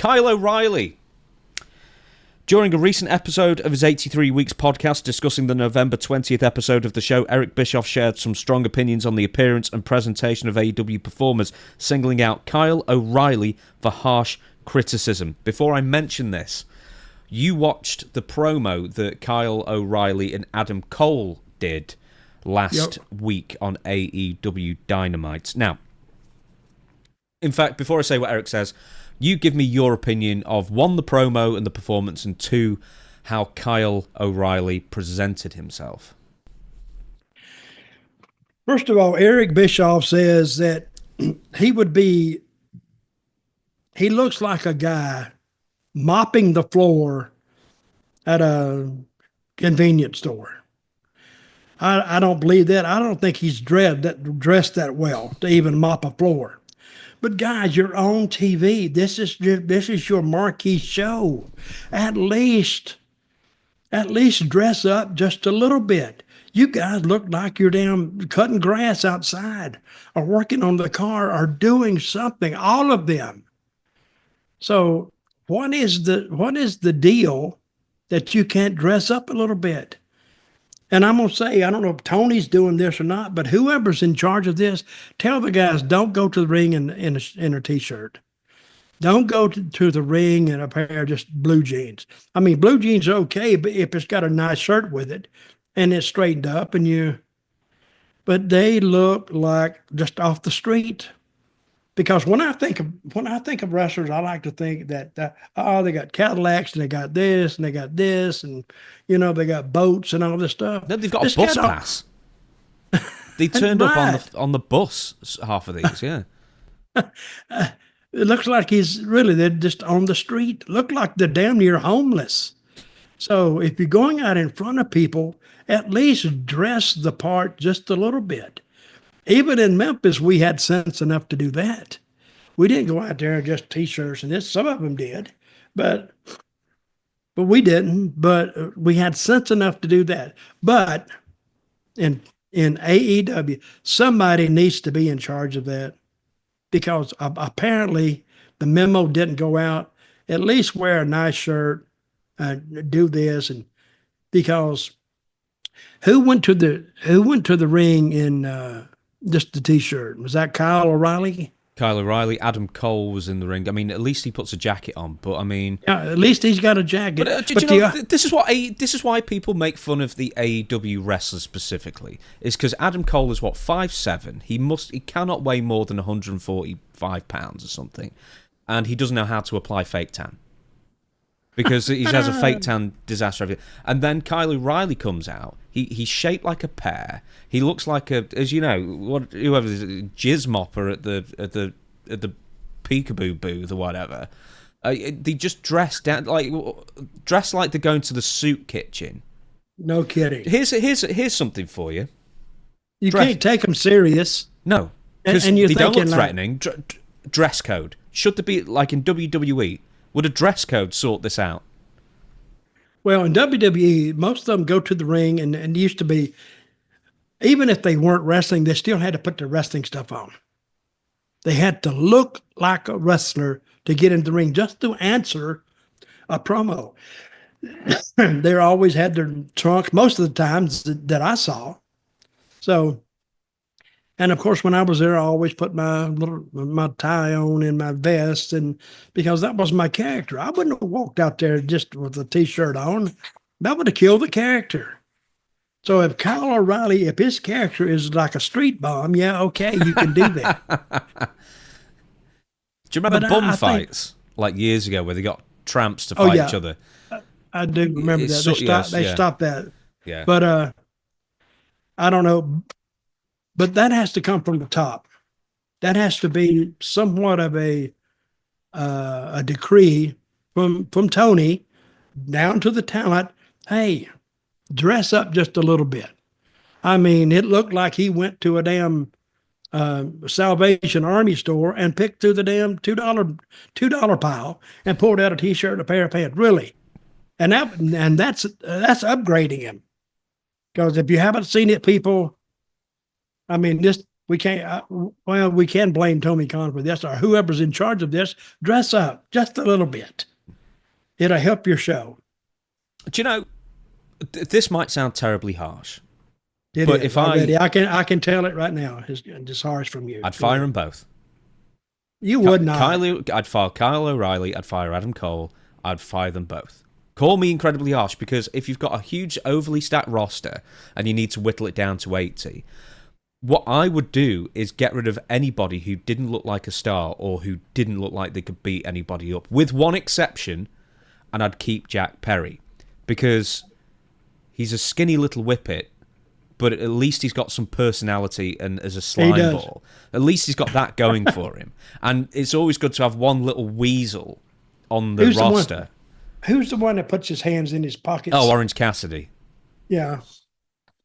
Kyle O'Reilly. During a recent episode of his 83 Weeks podcast discussing the November 20th episode of the show, Eric Bischoff shared some strong opinions on the appearance and presentation of AEW performers, singling out Kyle O'Reilly for harsh criticism. Before I mention this, you watched the promo that Kyle O'Reilly and Adam Cole did last week on AEW Dynamite. Now, in fact, before I say what Eric says, you give me your opinion of, one, the promo and the performance, and two, how Kyle O'Reilly presented himself. First of all, Eric Bischoff says that he looks like a guy mopping the floor at a convenience store. I don't believe that. I don't think he's dressed that well to even mop a floor. But guys, you're on TV. This is your marquee show. At least dress up just a little bit. You guys look like you're down cutting grass outside, or working on the car, or doing something. All of them. So what is the deal that you can't dress up a little bit? And I'm going to say, I don't know if Tony's doing this or not, but whoever's in charge of this, tell the guys, don't go to the ring in a T-shirt. Don't go to the ring in a pair of just blue jeans. I mean, blue jeans are okay, but if it's got a nice shirt with it and it's straightened up but they look like just off the street. Because when I think of wrestlers, I like to think that they got Cadillacs and they got this and they got this, and they got boats and all this stuff. No, they've got a bus pass. They turned up on the bus. Half of these, yeah. It looks like they're just on the street. Look like they're damn near homeless. So if you're going out in front of people, at least dress the part just a little bit. Even in Memphis, we had sense enough to do that. We didn't go out there in just T-shirts and this. Some of them did, but we didn't. But we had sense enough to do that. But in AEW, somebody needs to be in charge of that, because apparently the memo didn't go out. At least wear a nice shirt, do this, and because who went to the ring in just the T-shirt? Was that Kyle O'Reilly? Kyle O'Reilly. Adam Cole was in the ring. I mean, at least he puts a jacket on. But I mean, yeah, at least he's got a jacket. But this is why people make fun of the AEW wrestlers specifically. Is because Adam Cole is 5'7". He cannot weigh more than 145 pounds or something, and he doesn't know how to apply fake tan, because he has a fake tan disaster. And then Kyle O'Reilly comes out. He's shaped like a pear. He looks like whoever is jizz mopper at the peekaboo booth or whatever. They just dress like they're going to the soup kitchen. No kidding. Here's something for you. You can't take them serious. No, because they don't look threatening. Dress code. Should there be, like in WWE? Would a dress code sort this out? Well, in WWE, most of them go to the ring, and it used to be, even if they weren't wrestling, they still had to put their wrestling stuff on. They had to look like a wrestler to get in the ring, just to answer a promo. They always had their trunk most of the times that I saw. So, and of course, when I was there, I always put my tie on and my vest, and because that was my character. I wouldn't have walked out there just with a T-shirt on. That would have killed the character. So if Kyle O'Reilly, if his character is like a street bomb, yeah, okay, you can do that. Do you remember bum fights like years ago where they got tramps to fight each other? I do remember that. They stopped that. Yeah. But I don't know. But that has to come from the top. That has to be somewhat of a decree from Tony down to the talent. Hey, dress up just a little bit. I mean, it looked like he went to a damn Salvation Army store and picked through the damn $2 pile and pulled out a T-shirt and a pair of pants. Really, and that's upgrading him. Because if you haven't seen it, people. I mean, We can't. Well, we can blame Tony Khan for this, or whoever's in charge of this. Dress up just a little bit. It'll help your show. Do you know? This might sound terribly harsh. But if I can tell it right now. It's harsh from you. I'd fire them both. You would not. I'd fire Kyle O'Reilly. I'd fire Adam Cole. I'd fire them both. Call me incredibly harsh, because if you've got a huge overly stacked roster and you need to whittle it down to 80, what I would do is get rid of anybody who didn't look like a star or who didn't look like they could beat anybody up, with one exception, and I'd keep Jack Perry, because he's a skinny little whippet, but at least he's got some personality, and as a slime ball, at least he's got that going for him. And it's always good to have one little weasel on the roster. Who's the one that puts his hands in his pockets? Oh, Orange Cassidy. Yeah.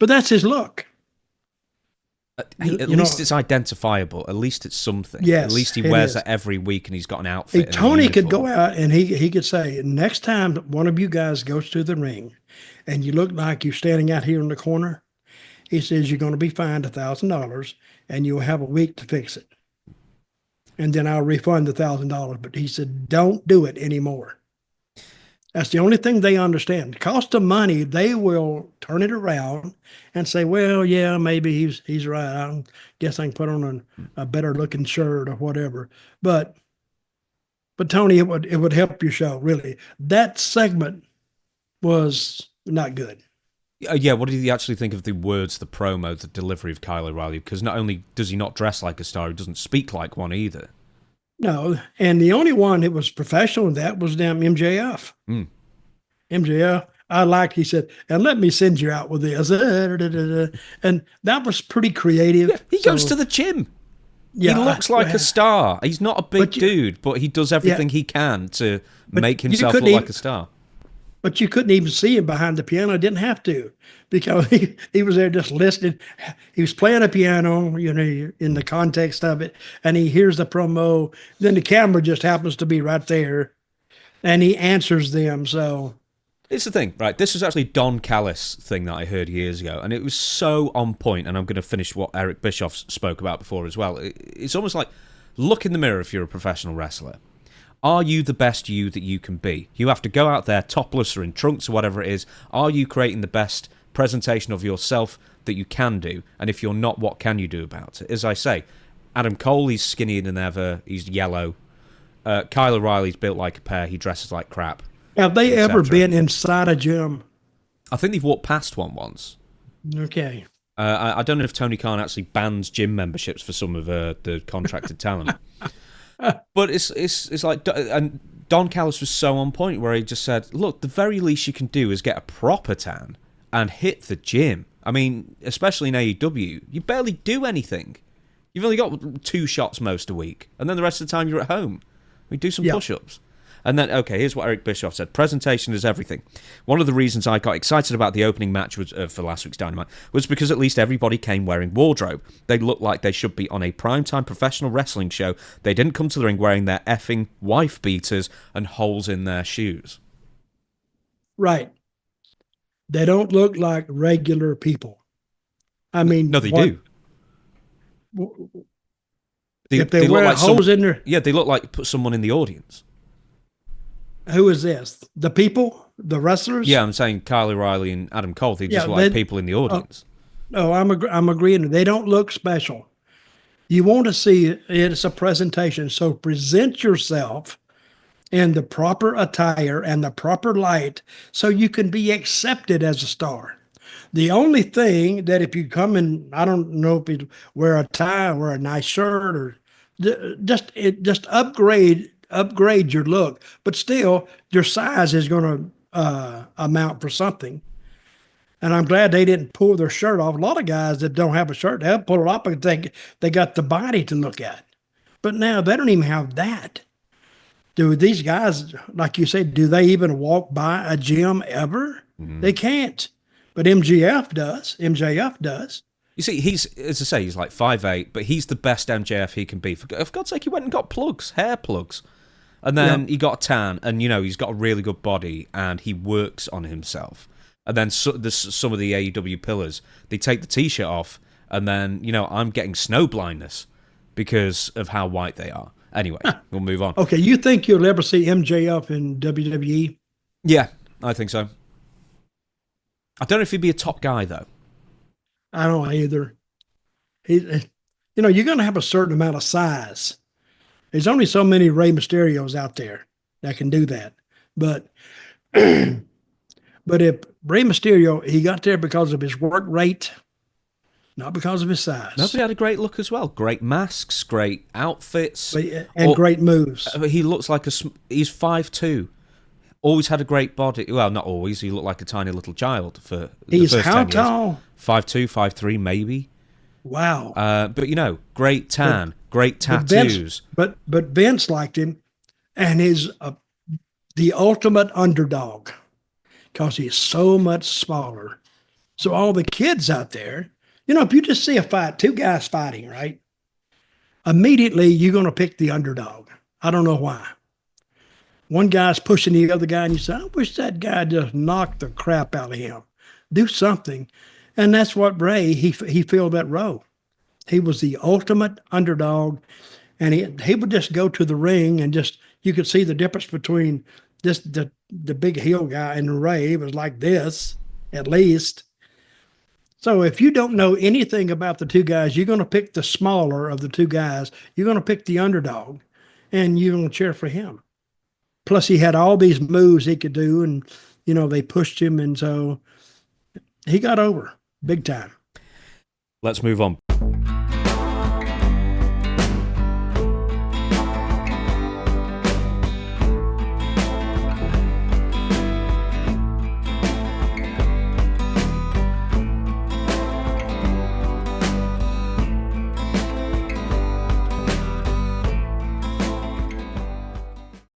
But that's his look. At least it's identifiable. At least it's something. Yes, at least he wears it every week and he's got an outfit. And Tony could go out and he could say, next time one of you guys goes to the ring and you look like you're standing out here in the corner, he says you're going to be fined $1,000 and you'll have a week to fix it. And then I'll refund the $1,000. But he said, don't do it anymore. That's the only thing they understand. The cost of money, they will turn it around and say, well, yeah, maybe he's right. I guess I can put on a better looking shirt or whatever. But Tony, it would help your show, really. That segment was not good. Yeah, what did you actually think of the words, the promo, the delivery of Kyle O'Reilly? Because not only does he not dress like a star, he doesn't speak like one either. No, and the only one that was professional in that was damn MJF. MJF, I liked, he said, and let me send you out with this. And that was pretty creative. Yeah, he goes to the gym. Yeah, he looks like a star. He's not a big dude, but he does everything he can to make himself look like a star. But you couldn't even see him behind the piano. Didn't have to, because he was there just listening. He was playing a piano, in the context of it, and he hears the promo. Then the camera just happens to be right there, and he answers them. So it's the thing, right? This was actually Don Callis thing that I heard years ago, and it was so on point. And I'm going to finish what Eric Bischoff spoke about before as well. It's almost like, look in the mirror if you're a professional wrestler. Are you the best you that you can be? You have to go out there topless or in trunks or whatever it is. Are you creating the best presentation of yourself that you can do? And if you're not, what can you do about it? As I say, Adam Cole, he's skinnier than ever. He's yellow. Kyle O'Reilly's built like a pear. He dresses like crap. Have they ever been inside a gym? I think they've walked past one once. Okay. I don't know if Tony Khan actually bans gym memberships for some of the contracted talent. But it's like, and Don Callis was so on point where he just said, look, the very least you can do is get a proper tan and hit the gym. I mean, especially in AEW, you barely do anything. You've only got 2 shots most a week, and then the rest of the time you're at home. We do some push-ups. And then, okay, here's what Eric Bischoff said. Presentation is everything. One of the reasons I got excited about the opening match was, for last week's Dynamite was because at least everybody came wearing wardrobe. They looked like they should be on a primetime professional wrestling show. They didn't come to the ring wearing their effing wife beaters and holes in their shoes. Right. They don't look like regular people. I mean... No, they do. If they wear like holes in their... Yeah, they look like someone in the audience. Who is this? The people? The wrestlers? Yeah, I'm saying Kyle O'Reilly and Adam Cole. They just look like people in the audience. I'm agreeing. They don't look special. You want to see it. It's a presentation. So present yourself in the proper attire and the proper light so you can be accepted as a star. The only thing that if you come in, I don't know if you wear a tie, wear a nice shirt, or just upgrade your look, but still your size is going to amount for something. And I'm glad they didn't pull their shirt off. A lot of guys that don't have a shirt, they'll pull it off and think they got the body to look at. But now they don't even have that. Do these guys, like you said, do they even walk by a gym ever? Mm-hmm. They can't. But MJF does. You see, he's, as I say, he's like 5'8", but he's the best MJF he can be. For God's sake, he went and got plugs, hair plugs. And then he got a tan, and, he's got a really good body, and he works on himself. And then some of the AEW pillars, they take the T-shirt off, And then, I'm getting snow blindness because of how white they are. Anyway, we'll move on. Okay, you think you'll ever see MJF in WWE? Yeah, I think so. I don't know if he'd be a top guy, though. I don't either. You're going to have a certain amount of size. There's only so many Rey Mysterios out there that can do that. But but if Rey Mysterio, he got there because of his work rate, not because of his size. No, but he had a great look as well. Great masks, great outfits. And great moves. He looks like he's 5'2". Always had a great body. Well, not always. He looked like a tiny little child for the He's first how 10 years. tall? 5'2", 5'3", maybe. Wow. But, great tan, great tattoos. But Vince liked him, and he's the ultimate underdog because he's so much smaller. So all the kids out there, if you just see a fight, two guys fighting, right? Immediately, you're going to pick the underdog. I don't know why. One guy's pushing the other guy, and you say, I wish that guy just knocked the crap out of him. Do something. And that's what Ray, he filled that role. He was the ultimate underdog, and he would just go to the ring and you could see the difference between just the big heel guy and Ray. It was like this, at least. So if you don't know anything about the two guys, you're going to pick the smaller of the two guys. You're going to pick the underdog, and you're going to cheer for him. Plus, he had all these moves he could do, and, they pushed him, and so he got over big time. Let's move on.